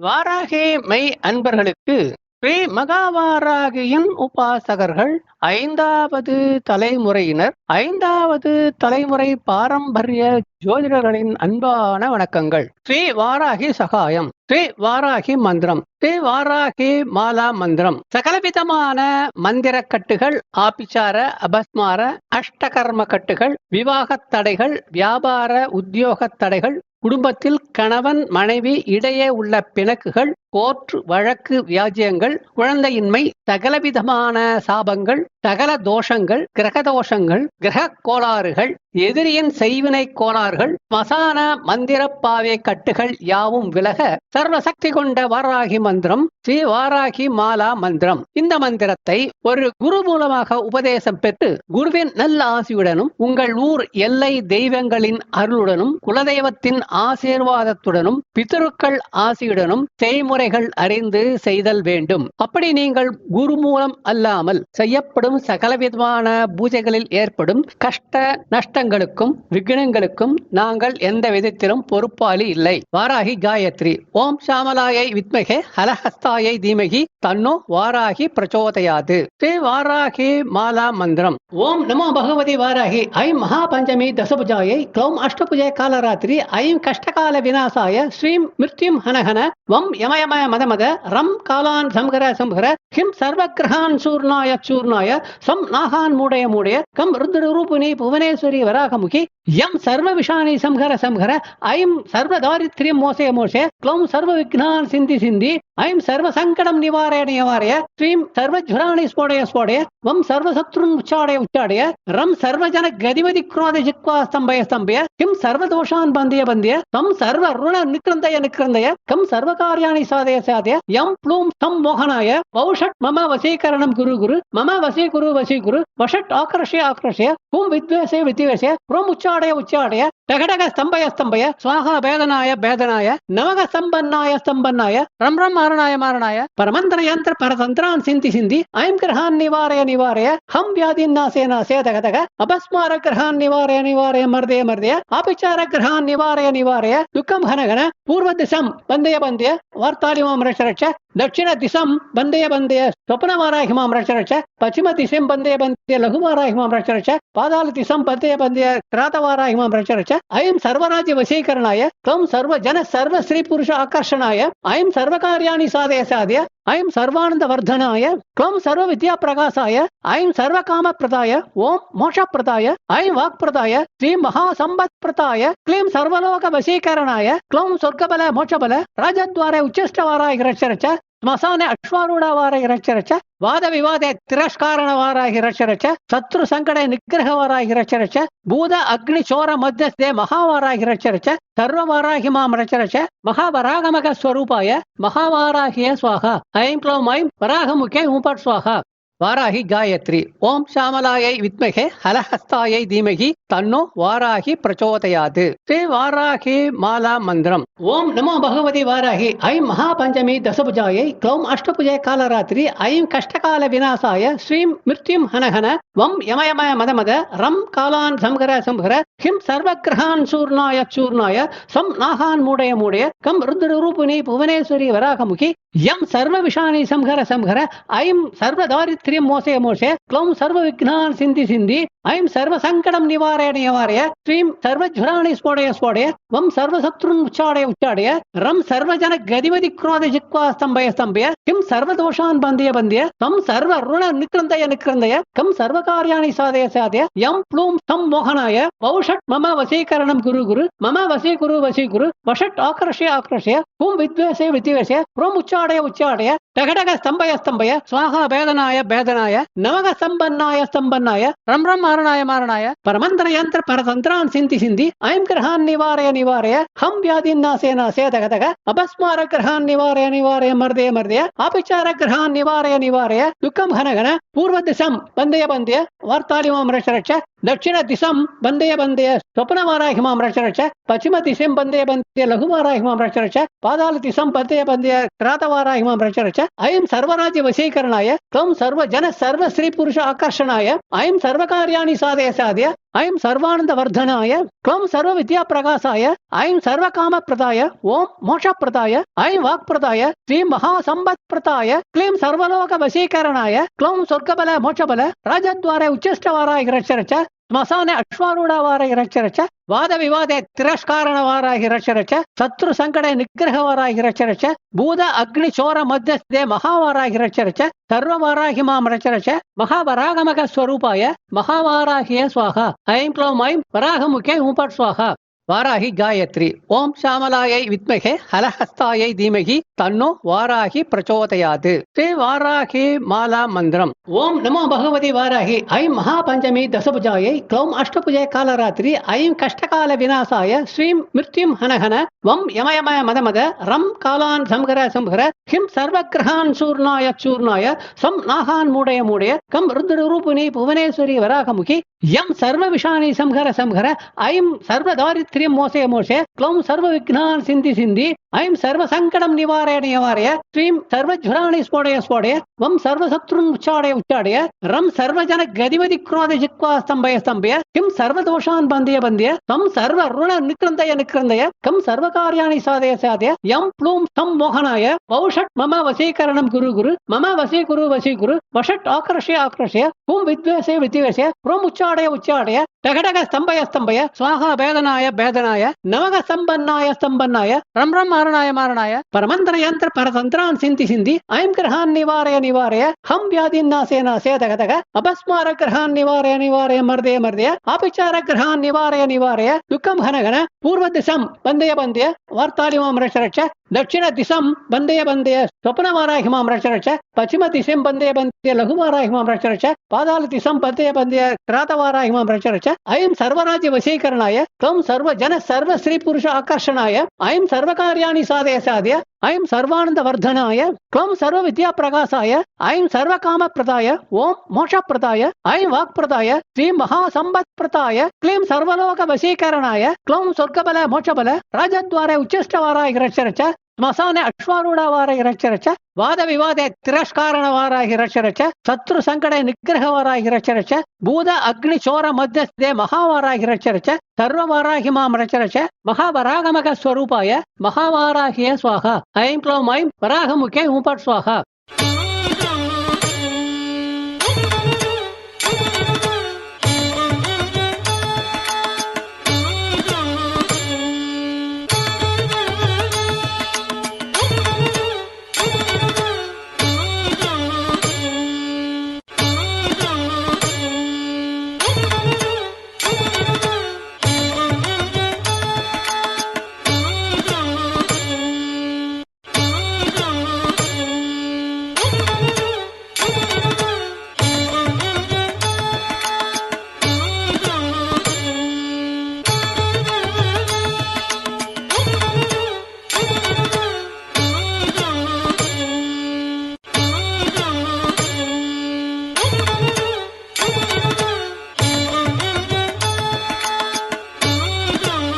வாராகி மெய் அன்பர்களுக்கு ஸ்ரீ மகாவாராகியின் உபாசகர்கள் 5வது தலைமுறையினர் 5வது தலைமுறை பாரம்பரிய ஜோதிடர்களின் அன்பான வணக்கங்கள். ஸ்ரீ வாராகி சகாயம், ஸ்ரீ வாராகி மந்திரம், ஸ்ரீ வாராகி மாலா மந்திரம். சகலவிதமான மந்திர கட்டுகள், ஆபிச்சார அபஸ்மார அஷ்டகர்ம கட்டுகள், விவாகத் தடைகள், வியாபார உத்தியோக தடைகள், குடும்பத்தில் கணவன் மனைவி இடையே உள்ள பிணக்குகள், கோர்ட் வழக்கு வியாஜ்யங்கள், குழந்தையின்மை, சகலவிதமான சாபங்கள், சகல தோஷங்கள், கிரக தோஷங்கள், கிரக கோளாறுகள், எதிரியின் செய்வினை கோளாறுகள், ஸ்மசான மந்திர பாவை கட்டுகள் யாவும் விலக சர்வசக்தி கொண்ட வாராகி மந்திரம் ஸ்ரீ வாராகி மாலா மந்திரம். இந்த மந்திரத்தை ஒரு குரு மூலமாக உபதேசம் பெற்று குருவின் நல்ல ஆசியுடனும் உங்கள் ஊர் எல்லை தெய்வங்களின் அருளுடனும் குலதெய்வத்தின் ஆசீர்வாதத்துடனும் பிதருக்கள் ஆசியுடனும் செய்முறைகள் அறிந்து செய்தல் வேண்டும். அப்படி நீங்கள் குரு மூலம் அல்லாமல் செய்யப்படும் சகலவிதமான பூஜைகளில் ஏற்படும் கஷ்ட நஷ்டங்களுக்கும் விக்னங்களுக்கும் நாங்கள் எந்த விதத்திலும் பொறுப்பாளி இல்லை. வாராகி காயத்ரி. ஓம் சாமலாயை வித்மகே ஹலஹஸ்தாயை தீமகி தன்னோ வாராகி பிரச்சோதயாது. ஸ்ரீ வாராகி மாலா மந்திரம். ஓம் நமோ பகவதி வாராகி ஐம் மகாபஞ்சமி தசபுஜாயை க்ளௌம் அஷ்டபுஜை காலராத்திரி ஐம் கஷ்டகால விநாசாய ஸ்ரீம் மிருத்யும் ஹனஹன வம் யமயமய மதமத ரம் காலான் சம்ஹர சம்ஹர ஹிம் சர்வகிரகான் சூர்ணாய சூர்ணாய சம் நாகான் மூடய மூடய கம் ருத்ர ரூபிணி புவனேஸ்வரி வராகமுகி யம் சர்வ விஷாணி சம்ஹர சம்ஹர ஐம் சர்வ தாரித்ரியம் மோசே மோசே க்ளௌம் சர்வ விக்னான் சிந்தி சிந்தி ஐம் சர்வ சங்கடம் நிவாரய நிவாரய ஸ்ரீம் சர்வஜ்வராணி ஸ்போடய ஸ்போடய வம் சர்வ சத்ருன் உச்சாடய உச்சாடய ரம் சர்வஜன கதிபதி குரோத ஜிக்வா ஸ்தம்பய ஸ்தம்பய கிம் சர்வ தோஷான் பந்திய பந்திய தம் சர்வ ருண நிக்ரந்தய நிக்ரந்தய கம் சர்வ காரியாணி சாதய சாதய யம் ப்ளூம் தம் மோகனாய வௌஷட் மம வசீகரணம் குரு குரு மம வசீகுரு வசீகுரு வஷட் ஆக்ரஷய ஆக்ரஷய ஹும் வித்வேஷே வித்வேஷே ப்ரோம் உச்சாடய உச்சாடய டகடக ஸ்தம்பய ஸ்தம்பய ஸ்வாஹா பேதனாய பேதனாய நமக ஸ்தம்பன்னாய ஸ்தம்பன்னாய ரம் ரம் மாரணாய மாரணாய பரமந்திர யந்திர பரதந்திரான் சிந்தி சிந்தி ஐம் கிரகான் நிவாரய நிவாரய ஹம் வியாதின் நாசே நாசே தகதக அபஸ்மார கிரகான் நிவாரய நிவாரய மர்தய மர்தய ஆபிச்சார கிரகான் நிவாரய நிவாரய துக்கம் ஹனகன பூர்வ திசம் பந்தய பந்தய வார்த்தாலிமாம் ரட்ச दक्षिण दिशं बंदय बंदय स्वप्न वाराहिमां रच पश्चिम दिशं बंदय बंदय लघु वाराहिमां रच पादाल दिशं बंदय बंदय क्रात वाराहिमां रच अयं सर्वराज्य वशीकरणाय त्वं सर्व जन सर्व स्त्री पुरुष आकर्षणाय अयं सर्वकार्याणि साधय साधय अयं सर्वानंद वर्धनाय त्वं सर्व विद्या प्रकाशाय अयं सर्व काम प्रदाय ओम मोक्ष प्रदाय अयं वाक् प्रदाय श्री महासंपत् प्रदाय क्लीं सर्वलोक वशीकरणाय क्लौं स्वर्गबल मोक्षबल राजद्वारे उच्चष्ट वाराहि रच स्मशाने अश्वारूढ़ वाराहि रच वाद विवादे तिरस्कारण वाराहि रच शत्रु संकटे निग्रह वाराहि रच भूत अग्नि चोर मध्यस्थे महावाराहि रच सर्व वाराहि मां रच महावरागमक स्वरूपाय महावाराहि स्वाहा ऐं क्लौं ऐं वराहमुखे उपट् स्वाहा. वाराहि गायत्री. ओम श्यामलायै विद्महे हलहस्तायै धीमहि तन्नो वाराहि प्रचोदयात्. श्री वाराहि माला मन्त्रम्. ओम नमो भगवति वाराहि ऐं महापञ्चमी दशभुजायै क्लौम् अष्टभुजै कालरात्रि ऐं कष्टकाल विनाशाय श्रीं मृत्युं हनहन वं यमयमय मदमद रं कालान् संहर संहर हिं सर्वग्रहान् चूर्णाय चूर्णाय सं नाहान् मूडय मूडय कं रुद्र रूपिणी भुवनेश्वरी वराहमुखी यं सर्व विषाणि संहर संहर ऐं सर्व दारिद्र्यं मोसे मोसे क्लौं सर्व विघ्नान् सिन्धि सिन्धि ऐं सर्व संकटं निवारय निवारय श्रीं सर्वज्वराणि स्फोटय स्फोटय वं सर्व शत्रुन् उच्चाडय उच्चाडय रं सर्वजन गदिमति क्रोध जिक्वा स्तम्भय स्तम्भय किं सर्व दोषान् बन्धय बन्धय तं सर्व ऋण निक्रन्दय निक्रन्दय कं सर्व कार्याणि साधय साधय यं प्लूं तं मोहनाय वौषट् मम वशीकरणं गुरु गुरु मम वशीकुरु वशीकुरु वषट् आकर्षय आकर्षय हुं विद्वेषे विद्वेषे प्रोम् उच्चाडय उच्चाडय टगडग स्तम्भय स्तम्भय स्वाहा वेदनाय वेदनाय नमग स्तम्भन्नाय स्तम्भन्नाय रं रं मारणाय मारणाय परमंत्र यंत्र परतंत्रान् सिन्धि सिन्धि ऐं ग्रहान् निवारय निवारय हम व्याधिन् नाशे नाशे तगतग अपस्मार ग्रहान् निवारय निवारय मर्दय मर्दय आपिचार ग्रहान् निवारय निवारय दुःखं हनघन पूर्व दिशं बंदय बंदय वार्तालिमां रच दक्षिण दिशं बंदय बंदय स्वप्न वाराहिमां रच पश्चिम दिशं बंदय बंदय लघु वाराहिमां रच पादाल दिशं बंदय बंदय क्रात वाराहिमां रच अयं सर्वराज्य वशीकरणाय त्वं सर्व जन सर्व स्त्री पुरुष आकर्षणाय अयं सर्वकार्याणि साधय साधय ஐம் சர்வானந்த வர்தனாய க்ளௌம் சர்வ வித்யா பிரகாசாய ஐம் சர்வ காம பிரதாய ஓம் மோட்ச பிரதாய ஐம் வாக் பிரதாய ஸ்ரீ மகா சம்பத் பிரதாய க்ளீம் சர்வலோக வசீகரணாய க்ளௌம் சொர்க்கபல மோட்சபல ராஜத்வார உச்சிஷ்டவாராய இரட்சரச்ச ஸ்மசான அஸ்வாரூಢவாராய இரட்சரச்ச வாத விவாதே திரஸ்காரணவாராய இரட்சரச்ச சத்ரு சங்கட நிகிரகவாராய இரட்சரச்ச பூத அக்னி சோர மத்தியஸ்தே மகாவாராய இரட்சரச்ச சர்வவாராகி மாம் ரச்சரச்ச மகாவராகமக ஸ்வரூபாய மகாவாராகிய ஸ்வாஹா ஐம் க்ளௌம் ஐம் வராகமுகே உபட் ஸ்வாஹா வாராகி காயத்ரி ஓம் ஷாமலாயை வித்மகே ஹலஹஸ்தாயை தீமகி தன்னோ வாராகி பிரச்சோதயாது ஸ்ரீ வாராகி மாலா மந்திரம் ஓம் நமோ பகவதி வாராகி ஐம் மகாபஞ்சமி தசபுஜாயை க்ளௌம் அஷ்டபுஜே காலராத்திரி ஐம் கஷ்டகால விநாசாய ஸ்ரீம் மிருத்யும் ஹனஹன வம் யமயமய மதமத ரம் காலான் சம்ஹர சம்ஹர ஹிம் சர்வகிரகான் சூர்ணாய சூர்ணாய சம் நாகான் மூடய மூடய கம் ருத்ரரூபிணி புவனேஸ்வரி வராகமுகி யம் சர்வ விஷாணி சம்ஹர சம்ஹர ஐம் சர்வ தாரித்ரியம் மோசே மோசே க்ளௌம் சர்வ விக்னான் சிந்தி சிந்தி ஐம் சர்வ சங்கடம் நிவாரய நிவாரய ஸ்ரீம் சர்வஜுராணி ஸ்போடய ஸ்போடய வம் சர்வ சத்ருன் உச்சாடய உச்சாடய ரம் சர்வஜன கதிமதி குரோத ஜிக்வா ஸ்தம்பய ஸ்தம்பய கிம் சர்வ தோஷான் பந்திய பந்திய தம் சர்வ ருண நிக்ரந்தய நிக்ரந்தய கம் சர்வ காரியாணி சாதய சாதய யம் ப்ளூம் தம் மோகனாய பௌஷட் மம வசீகரணம் குரு குரு மம வசீகுரு வசீகுரு வஷட் ஆக்ரஷ்ய ஆக்ரஷ்ய பூம் வித்வேஷே வித்வேஷே புறம் உச்சாடய உச்சாடய டகடக ஸ்தம்பய ஸ்தம்பய ஸ்வாஹா பேதனாய பேதனாய நவக ஸ்தம்பன்னாய ஸ்தம்பன்னாய ரம் ரம் மாரணாய மாரணாய பரமந்திர யந்திர பரதந்திரான் சிந்தி சிந்தி ஐம் கிரகான் நிவாரய நிவாரய ஹம் வியாதின் நாசே நாசே தகதக அபஸ்மார கிரகான் நிவாரய நிவாரய மர்தய மர்தய ஆபிச்சார கிரகான் நிவாரய நிவாரய துக்கம் ஹனகன பூர்வ திசம் பந்தய பந்தய வார்த்தாலி மாம் ரட்சரட்ச दक्षिण दिशं बंदय बंदय स्वप्न वाराहि मां रक्षरच पश्चिम दिशं बंदय बंदय लघु वाराहि मां रक्षरच पादाल दिशं बंदय बंदय त्रात वाराहि मां रक्षरच अयं सर्वराज्य वशीकरणाय त्वं सर्व जन सर्व स्त्री पुरुष आकर्षणाय अयं सर्व कार्याणि साधय साध्य अयं सर्वानंद वर्धनाय त्वं सर्व विद्या प्रकाशाय अयं सर्व काम प्रदाय ओम मोक्ष प्रदाय अयं वाक् प्रदाय श्री महा संपत् प्रदाय क्लीं सर्वलोक वशीकरणाय क्लौं स्वर्गबल मोक्षबल राजद्वार उच्चिष्टवाराय रक्षरच ஸ்மசான அஸ்வாரூಢவாராய இரட்சரச்ச வாத விவாதே திரஸ்காரணவாராய இரட்சரச்ச சத்ரு சங்கட நிகிரகவாராய இரட்சரச்ச பூத அக்னி சோர மத்தியஸ்தே மகாவாராய இரட்சரச்ச சர்வவாராகி மாம் ரச்சரச்ச மகாவராகமக ஸ்வரூபாய மகாவாராகிய ஸ்வாஹா ஐம் க்ளௌம் ஐம் வராகமுகே உபட் ஸ்வாஹா